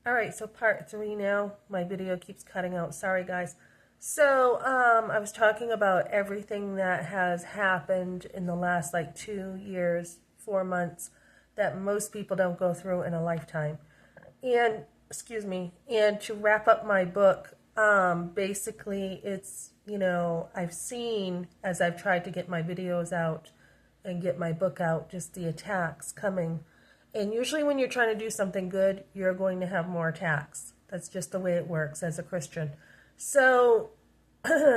All right, so part three now. My video keeps cutting out. Sorry, guys. So, I was talking about everything that has happened in the last like 2 years, 4 months, that most people don't go through in a lifetime. And, excuse me, and to wrap up my book, basically it's, I've seen as I've tried to get my videos out and get my book out, just the attacks coming. And usually when you're trying to do something good, you're going to have more attacks. That's just the way it works as a Christian. So,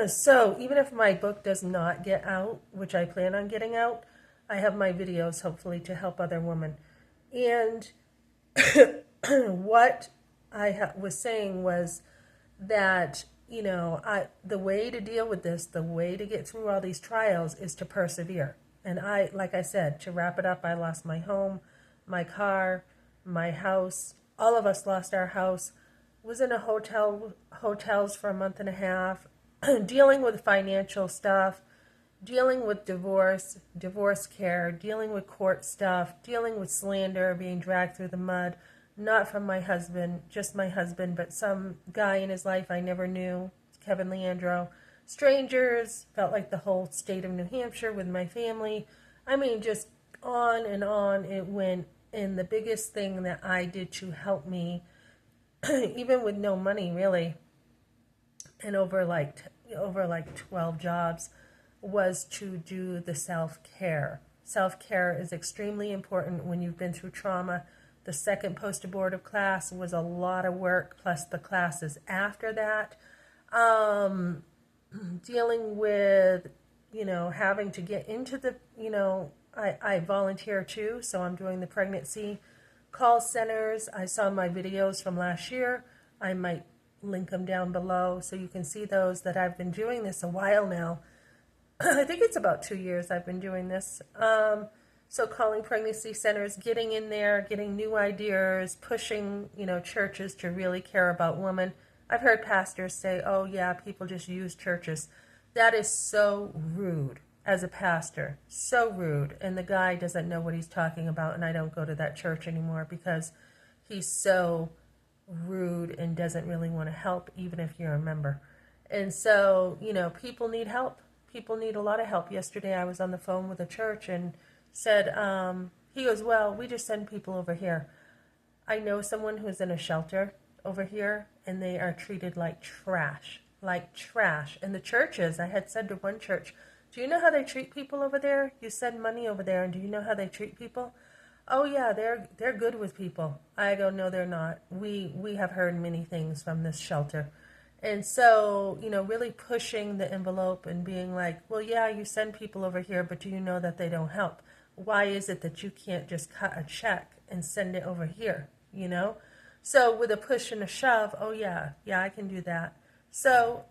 so even if my book does not get out, which I plan on getting out, I have my videos hopefully to help other women. And what was saying was that the way to deal with this, the way to get through all these trials is to persevere. And like I said, to wrap it up, I lost my home, my car, my house. All of us lost our house. Was in a hotels for a month and a half, dealing with financial stuff, dealing with divorce care, dealing with court stuff, dealing with slander, being dragged through the mud, not from my husband, just my husband, but some guy in his life I never knew, Kevin Leandro. Strangers, felt like the whole state of New Hampshire with my family. I mean, just on it went. And the biggest thing that I did to help me, even with no money really, and over like 12 jobs, was to do the self-care. Self-care is extremely important when you've been through trauma. The second post-abortive class was a lot of work, plus the classes after that. Dealing with, having to get into the, I volunteer too, so I'm doing the pregnancy call centers. I saw my videos from last year. I might link them down below so you can see those, that I've been doing this a while now. I think it's about 2 years I've been doing this. So calling pregnancy centers, getting in there, getting new ideas, pushing, churches to really care about women. I've heard pastors say, oh yeah, people just use churches. That is so rude as a pastor. So rude. And the guy doesn't know what he's talking about, and I don't go to that church anymore because he's so rude and doesn't really want to help, even if you're a member. And so, people need help. People need a lot of help. Yesterday I was on the phone with a church and said, he goes, well, we just send people over here. I know someone who's in a shelter over here, and they are treated like trash. Like trash. And the churches, I had said to one church, do you know how they treat people over there? You send money over there, and do you know how they treat people? Oh yeah, they're good with people. I go, no, they're not. We have heard many things from this shelter. And so, really pushing the envelope and being like, well, yeah, you send people over here, but do you know that they don't help? Why is it that you can't just cut a check and send it over here, So with a push and a shove, oh yeah, I can do that. So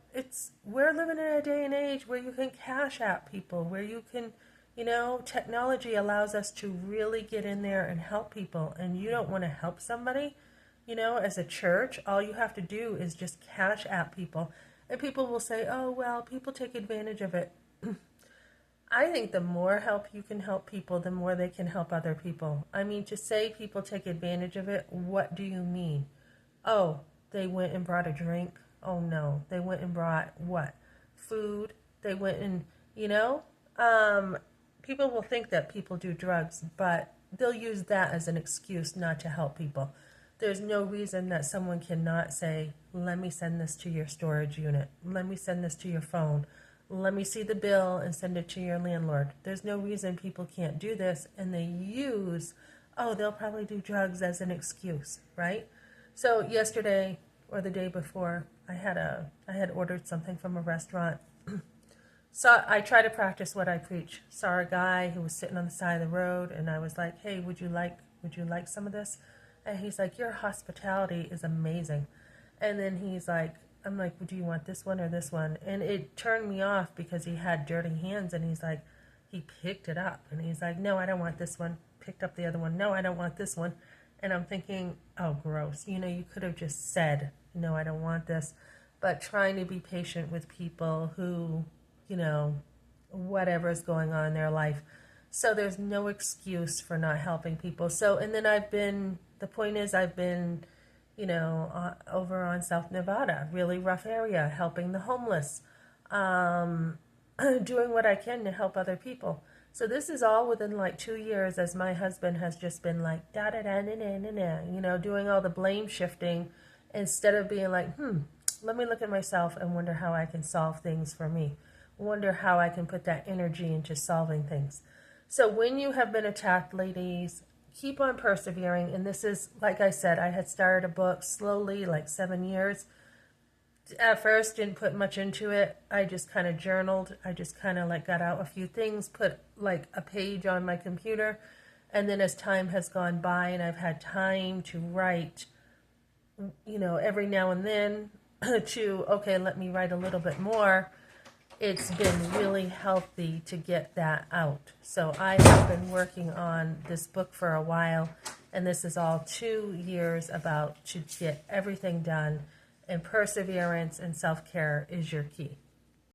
we're living in a day and age where you can cash out people, where you can, technology allows us to really get in there and help people. And you don't want to help somebody, as a church, all you have to do is just cash out people. And people will say, oh, well, people take advantage of it. I think the more help you can help people, the more they can help other people. I mean, to say people take advantage of it, what do you mean? Oh, they went and brought a drink. Oh, no. They went and brought what? Food. They went and, people will think that people do drugs, but they'll use that as an excuse not to help people. There's no reason that someone cannot say, let me send this to your storage unit. Let me send this to your phone. Let me see the bill and send it to your landlord. There's no reason people can't do this, and they use, oh, they'll probably do drugs as an excuse, right? So yesterday or the day before, I had ordered something from a restaurant. So I try to practice what I preach. Saw a guy who was sitting on the side of the road, and I was like, hey, would you like some of this? And he's like, your hospitality is amazing. And then he's like, I'm like, well, do you want this one or this one? And it turned me off because he had dirty hands, and he's like, he picked it up, and he's like, no, I don't want this one. Picked up the other one. No, I don't want this one. And I'm thinking, oh, gross. You could have just said, no, I don't want this. But trying to be patient with people who, whatever's going on in their life. So there's no excuse for not helping people. So, and then the point is I've been over on South Nevada, really rough area, helping the homeless, doing what I can to help other people. So this is all within like 2 years, as my husband has just been like da da da na na na na, doing all the blame shifting instead of being like, let me look at myself and wonder how I can solve things for me. Wonder how I can put that energy into solving things. So when you have been attacked, ladies, keep on persevering. And this is, like I said, I had started a book slowly, like 7 years. At first, didn't put much into it. I just kind of journaled. I just kind of like got out a few things, put like a page on my computer. And then as time has gone by and I've had time to write, every now and then okay, let me write a little bit more. It's been really healthy to get that out. So I have been working on this book for a while, and this is all 2 years about to get everything done, and perseverance and self-care is your key.